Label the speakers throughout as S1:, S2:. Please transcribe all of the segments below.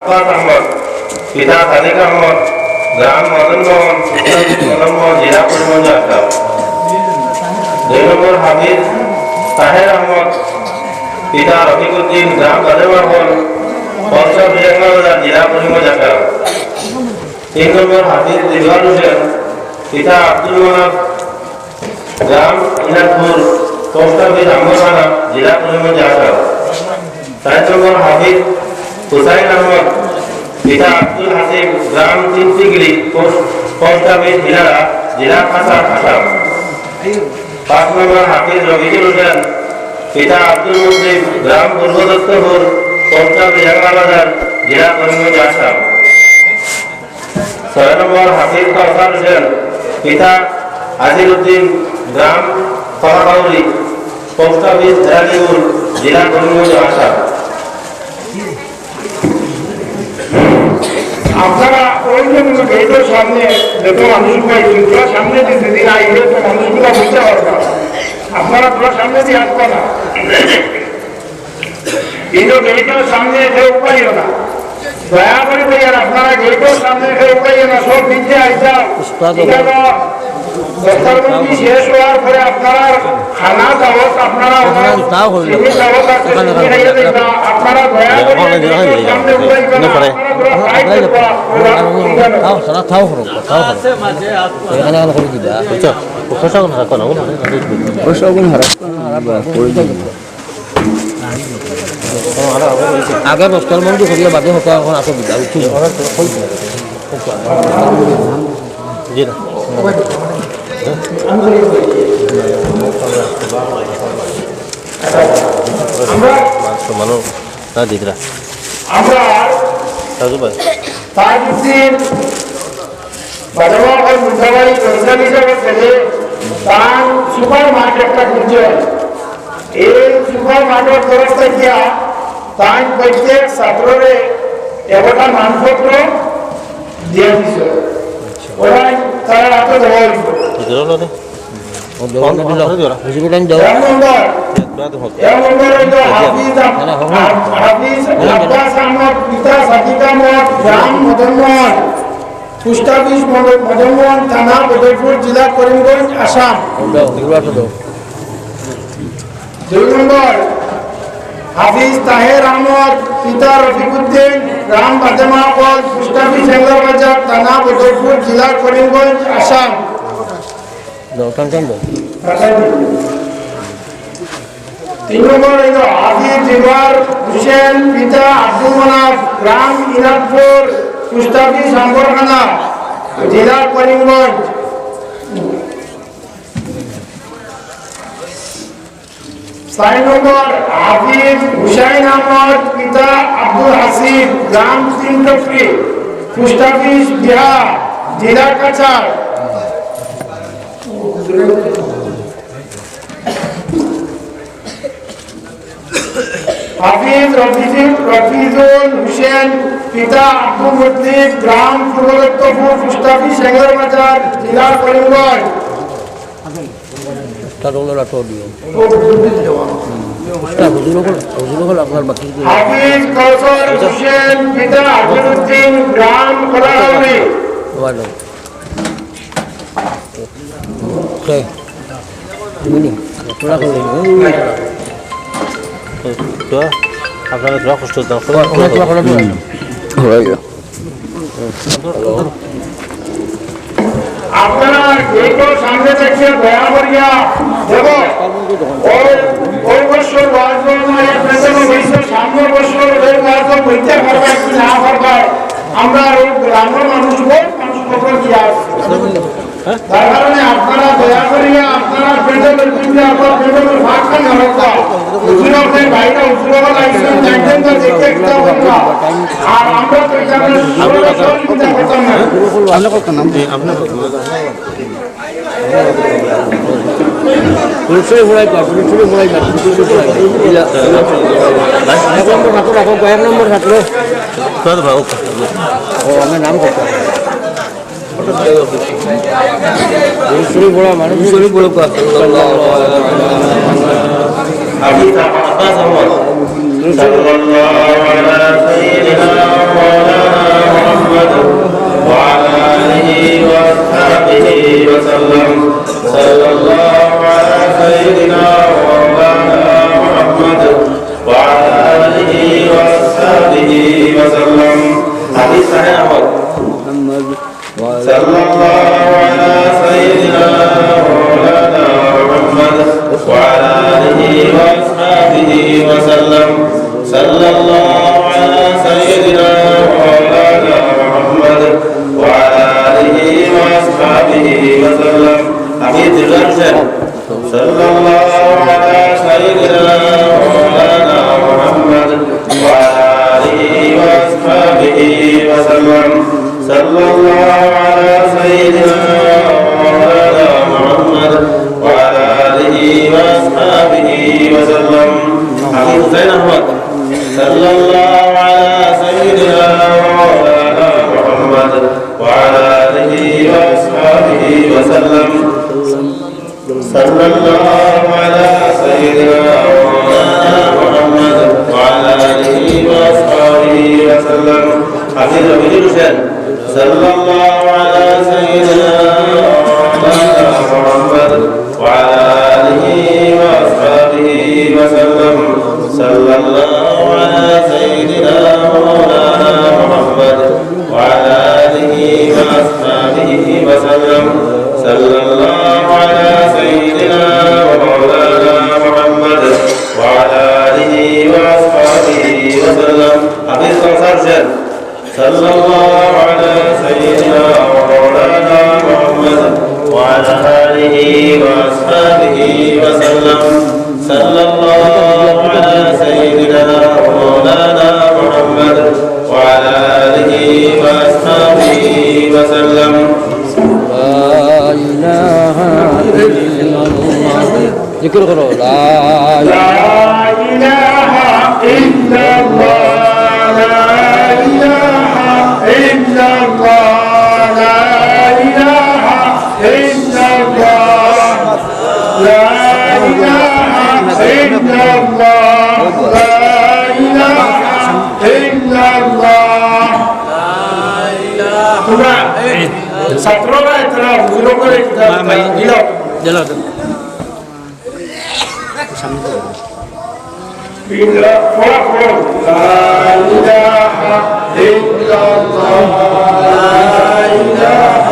S1: আব্বাস আহমদ, পিতা সাদিক আহমদ, গ্রাম মদনমোহন, মদনমোহন, জেলা করিমগঞ্জ, আসাম। 2 নম্বর হাফিজ তাহের আহমদ, পিতা রফিকুদ্দিন, গ্রাম বাদেমাহল, পঞ্চম বিরাঙ্গাবাজার, জেলা করিমগঞ্জ, আসাম। 3 নম্বর হাফিজ দিলওয়ার হোসেন, পিতা আব্দুল মানাফ, গ্রাম ইনাদপুর, পোস্ট অফিস আম্বরখানা, জেলা করিমগঞ্জ, আসাম। 4 নম্বর হাফিজ হুসাইন আহমদ, পিতা আব্দুল হাসিম, গ্রাম তিনটিগিরি, পোস্ট অফিস হিলারা, জেলা কাছাড়, আসাম। 5 নম্বর হাফিজ রফিকুল হোসেন, পিতা আব্দুল মুসলিম, গ্রাম পূর্বদত্তপুর, পোস্ট অফিস বাজার, জেলা করিমগঞ্জ, আসাম। 6 নম্বর হাফিজ কাউসার হোসেন, পিতা আজিরউদ্দিন, গ্রাম কলাকাউরি, পোস্ট অফিস রানীপুর, জেলা করিমগঞ্জ, আসাম।
S2: আপনারা ওই জন্য গেটের সামনে যত মানুষগুলো এগুলো সামনে দিয়ে দিন আইলে তো মানুষগুলো বুঝতে পারবে। আপনারা তোরা সামনে দিয়ে আসবো না, কিন্তু গেটের সামনে কেউ পাইও না, দয়া করে ভাইয়ার আপনারা গেটের সামনে কেউ পাইও না, সব নিচে আইসা দস্তারবন্দি শেষ হওয়ার পরে আপনারা খানা দাওয়াত আপনারা আপনারা দয়া
S3: আগে বস্তার মন্দির করিয়া বাদে হতো এখন আসো বিদা উঠি জি না মানুষ না দিদরা
S2: আমরা
S3: রাজু ভাই
S2: তাজউদ্দিন বাজার মুন্দাবাড়ি প্রেসিডেন্ট হিসেবে ছেলে তার সুপার মার্কেটটা খুঁজছে। এই সুপার মার্কেট তরফ থেকে তাই প্রত্যেক ছাত্ররে একটা মানপত্র দিয়ে দিছে, ওরাই তারা হাতে দেওয়া হইব। আব্বাস আহমদ, পিতা সাদিক আহমদ, গ্রাম মদনমোহন, পোস্ট অফিস মদনমোহন, থানা উদয়পুর, জেলা করিমগঞ্জ, আসাম। 2 নম্বর হাফিজ তাহের আহমদ, পিতা রফিকুদ্দিন, গ্রাম বাদেমাহল, পোস্ট অফিস বাজার, থানা উদয়পুর, জেলা করিমগঞ্জ, আসাম। 3 নম্বর হাফিজ দিলওয়ার হোসেন, পিতা আব্দুল মানাফ, গ্রাম ইনাদপুর, পোস্ট অফিস আম্বরখানা, জেলা করিমগঞ্জ। 4 নম্বর হাফিজ হুসাইন আহমদ, পিতা আব্দুল হাসিব, গ্রাম তিনটফি, পোস্ট অফিস বিহার, জেলা কাছাড়। হাফিজ রফিজুল হোসেন, পিতা আব্দুল মুতলিব, গ্রাম পূর্বদত্তপুর, পোস্ট অফিস বাজার, জেলা করিমগঞ্জ। হাফিজ কাউসার হোসেন, পিতা আজিরউদ্দিন, গ্রাম কলাকাউরি।
S3: আপনারা দোয়া কষ্ট দাও
S2: আপনারা এইটো সামনে দেখছে দয়া করিয়া দেখো ওই বছর সামনে বছর ওই বছর বইতে পারবে কি না পারবে, আমরা ওই গ্রামের মানুষ খবর দিয়া তার কারণে আপনারা দয়া করিয়া আপনারা পেট্রোলের কিনতে আপনার পেট্রোলের ভাগ খান রাখা উজুরদের বাইরে উজুরবা লাইসেন্স জানতেন তো দেখতে একটা বলবা। আর আমরা তো এটা সহযোগিতা করতাম না।
S3: পুলিশের মোড়াই কয়েক নম্বর থাকলো ও আমার নাম কত বড় মানুষ বড়
S1: আব্বাস আহমদ, সাল্লাল্লাহু আলা সাইয়্যিদিনা তাহের আহমদ সাল্লাল্লাহু আলা সাইয়্যিদিনা মাওলানা মুহাম্মদ ওয়া আলা আলিহি ওয়া আসহাবিহি ওয়া সাল্লাম সাল্লাল্লাহু আলা সাইয়্যিদিনা মাওলানা মুহাম্মদ ওয়া আলা আলিহি ওয়া আসহাবিহি ওয়া সাল্লাম আমি দিলার হোসেন সাল্লাল্লাহু আলা সাইয়্যিদিনা মাওলানা মুহাম্মদ ওয়া আলা আলিহি ওয়া আসহাবিহি ওয়া সাল্লাম সাল্লাল্লাহু আলা সাইয়্যিদিনা মাওলানা মুহাম্মদ ওয়া আলা আলিহি ওয়া আসহাবিহি ওয়া সাল্লাম আমি হুসাইন আহমদ সাল্লাল্লাহু আলা সাইয়্যিদিনা মাওলানা মুহাম্মদ ওয়া আলা আলিহি ওয়া আসহাবিহি ওয়া সাল্লাম সাল্লাল্লাহু আলা সাইয়্যিদিনা মাওলানা মুহাম্মদ ওয়া আলা আলিহি ওয়া আসহাবিহি ওয়া সাল্লাম হাফিজ রবিউল হোসেন সাল্লাল্লাহু আলা সাইয়্যিদিনা মাওলানা মুহাম্মদ ওয়া আলা আলিহি ওয়া আসহাবিহি ওয়া সাল্লাম সাল্লাল্লাহু আলা সাইয়্যিদিনা মাওলানা মুহাম্মদ ওয়া আলা আলিহি ওয়া আসহাবিহি ওয়া সাল্লাম সাল্লাল্লাহু আলা সাইয়্যিদিনা মাওলানা মুহাম্মদ ওয়া আলা আলিহি ওয়া আসহাবিহি ওয়া সাল্লাম হাফিজ কাউসার হোসেন সাল্লাল্লাহু আলা সাইয়্যিদিনা মাওলানা মুহাম্মদ ওয়া আলা আলিহি ওয়া আসহাবিহি ওয়া সাল্লাম সাল্লাল্লাহু আলা সাইয়্যিদিনা মাওলানা মুহাম্মদ ওয়া আলা আলিহি ওয়া আসহাবিহি ওয়া সাল্লাম
S3: لا إله إلا الله ذكر করো لا
S2: لا إله إلا الله لا إله إلا الله لا إله إلا الله لا إله إلا الله لا إله إلا الله তোমরা ছাত্ররা এরা হুজুর করে দিল
S3: জ্বালা
S2: إلا فقل لا إله إلا الله لا إله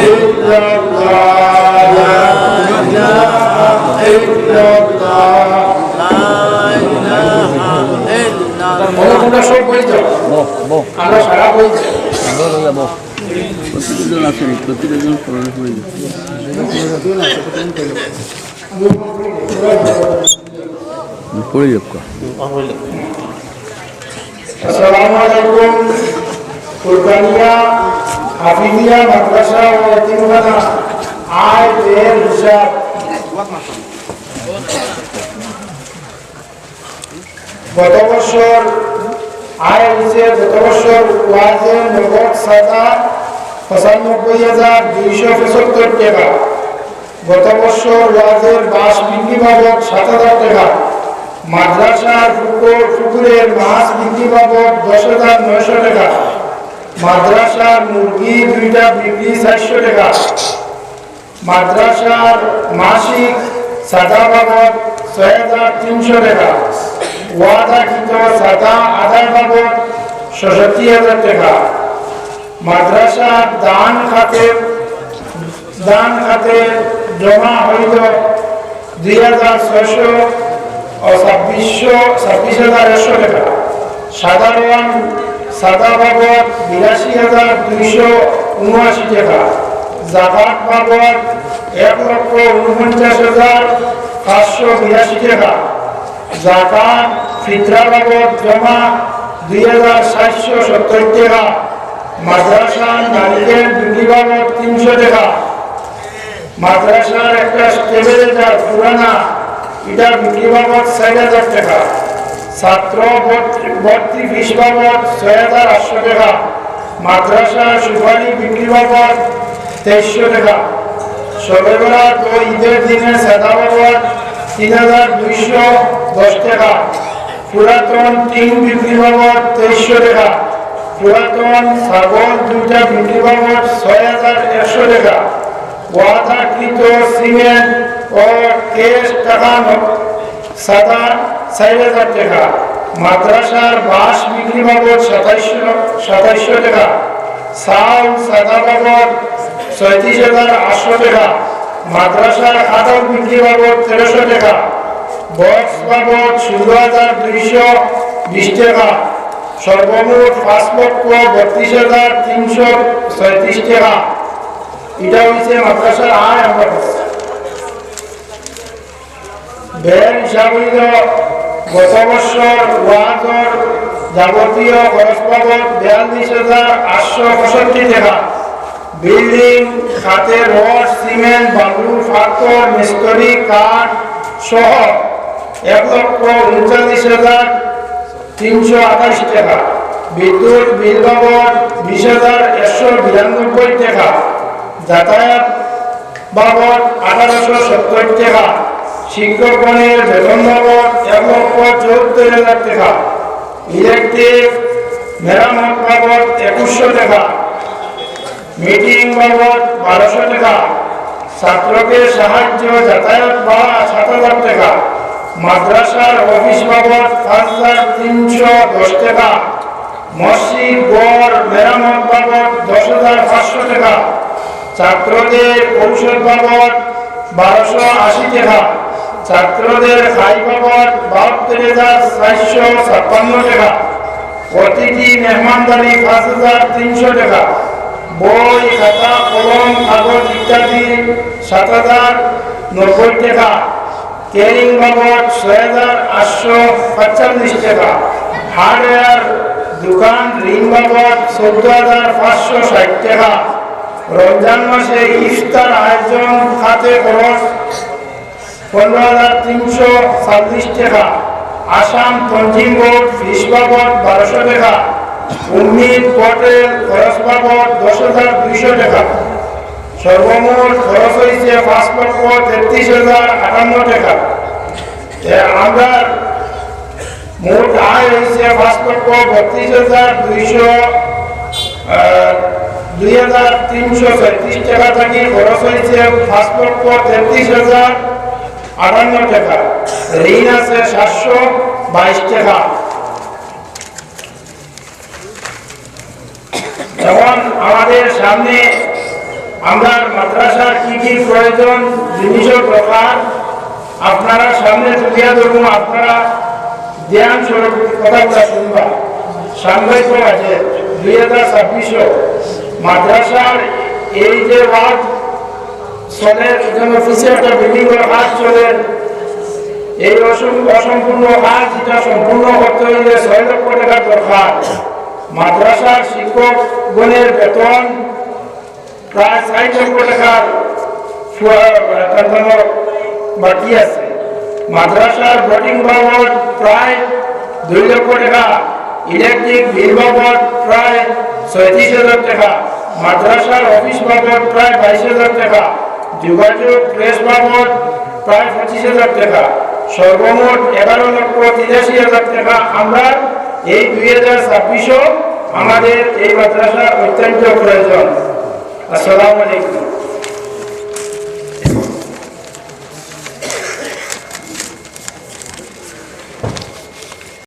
S2: إلا الله لا إله إلا الله আমরা সব বলছো আমরা সারা বলছি
S4: প্রতিজন আসেনি প্রতিজন পড়ানো হয়ে পড়ে যাক
S2: আসসালামু আলাইকুম কুরবানিয়া হাফিজিয়া মাদ্রাসা ও এতিমখানা আয় এর হিসাব গত বছর আয় হয়েছে গত বছর ওয়াজের নগদ সাদা 95,275 টাকা গত বছর ওয়াজের বাস বিক্রি বাবদ 7,000 টাকা মাদ্রাসার পুকুরের মাছ বিক্রি বাবদ 10,900 টাকা মাদ্রাসার মুরগি 2টা বিক্রি 400 টাকা মাদ্রাসার মাসিক সাদা বাবদ 6,300 টাকা ওয়াদাকৃত সাদা আদায় বাবদ 67,000 টাকা মাদ্রাসার দান খাতে জমা হইল 2,626,100 টাকা সাধারণ সাদা বাবদ 82,279 টাকা জাকাত বাবদ 1,49,582 টাকা জাকাত ফিতরা বাবদ জমা 2,770 টাকা মাদ্রাসার নারীদের বিক্রি বাবদ 300 টাকা মাদ্রাসার একটা স্টেবিলাইজার পুরানা এটা বিক্রি বাবদ 4,000 টাকা ছাত্র ভর্তি ফিস বাবদ 6,800 টাকা মাদ্রাসার সুপারি বিক্রি বাবদ 2300 টাকা শবে বরাত ও ঈদের দিনে সাদা বাবদ 3,210 টাকা পুরাতন টিন বিক্রি বাবদ 2300 টাকা পুরাতন ছাগল 2টা বিক্রি বাবদ 6,100 টাকা ওয়াদাকৃত সিমেন্ট ও কেশ টাকা সাদা 4,000 টাকা মাদ্রাসার বাস বিক্রি বাবদ 2700 টাকা, চাউল সাদা বাবদ 37,800 টাকা, মাদ্রাসার খাতা বিক্রি বাবদ 1300 টাকা, বক্স বাবদ 16,220 টাকা, সর্বমোট 5,32,336 টাকা। এটা হচ্ছে মাদ্রাসার আয়। আমরা ব্যয়ের হিসাব হইল গত বছর ওয়াজর যাবতীয় খরচ বাবদ 42,865 টাকা, বিল্ডিং খাতে রড সিমেন্ট বালু পাথর মিস্ত্রি কাঠ সহ 1,39,328 টাকা, বিদ্যুৎ বিল বাবদ 20,192 টাকা, যাতায়াত বাবদ 1,870 টাকা, শিক্ষকগণের বেতন বাবদ 1,74,000 টাকা, ইলেকট্রিক মেরামত বাবদ 2,100 টাকা, মিটিং বাবদ 1,200 টাকা, ছাত্রকে সাহায্য যাতায়াত ভাড়া 7,000 টাকা, মাদ্রাসার অফিস বাবদ 5,310 টাকা, মসজিদ গড় মেরামত বাবদ 10,500 টাকা, ছাত্রদের ঔষধ বাবদ 1,280 টাকা, ছাত্রদের খাই বাবদ 72,456 টাকা, অতিথি মেহমানদারি 5,300 টাকা, বই খাতা কলম কাগজ ইত্যাদি 7,090 টাকা, ক্যারিং বাবদ 6,845 টাকা, হার্ডওয়্যার দোকান ঋণ বাবদ 14,560 টাকা, রমজান মাসে ইফতার আয়োজন খাতে খরচ 15,340 টাকা, আসাম তঞ্জিম বোর্ড ফিস বাবদ 1,200 টাকা, উম্মিদ হোটেল খরচ বাবদ 10,200 টাকা। সর্বমোট খরচ হয়েছে 5,33,058 টাকা। আমরা মোট আয় হয়েছে 5,32,336 টাকা থেকে খরচ হয়েছে 5,33,058 টাকা। ঋণ আছে 722 টাকা। যেমন আমাদের সামনে আমরা মাদ্রাসার কি কি প্রয়োজন জিনিসের দরকার আপনারা সামনে তুলিয়া ধরুন, আপনারা ধ্যান স্বরূপ কথাগুলো শুনবা। সামনে তো আছে 2026 মাদ্রাসার এই যে ওয়ার্ড চলে, এখানে অফিসে একটা বিল্ডিং কাজ চলে, এই অসম্পূর্ণ কাজ এটা সম্পূর্ণ করতে হইলে 6 লক্ষ টাকা দরকার। মাদ্রাসার শিক্ষকগণের বেতন প্রায় 60 লক্ষ টাকার বাকি আছে। মাদ্রাসার বোর্ডিং বাবদ প্রায় 2 লক্ষ টাকা, ইলেকট্রিক বিল বাবদ প্রায় 37,000 টাকা, মাদ্রাসার অফিস বাবদ প্রায় 22,000 টাকা, যোগাযোগ প্রেস বাবদ প্রায় 25,000 টাকা, সর্বমোট 11,83,000 টাকা আমরা এই 2026 আমাদের এই মাদ্রাসার অত্যন্ত প্রয়োজন। আসসালামু আলাইকুম।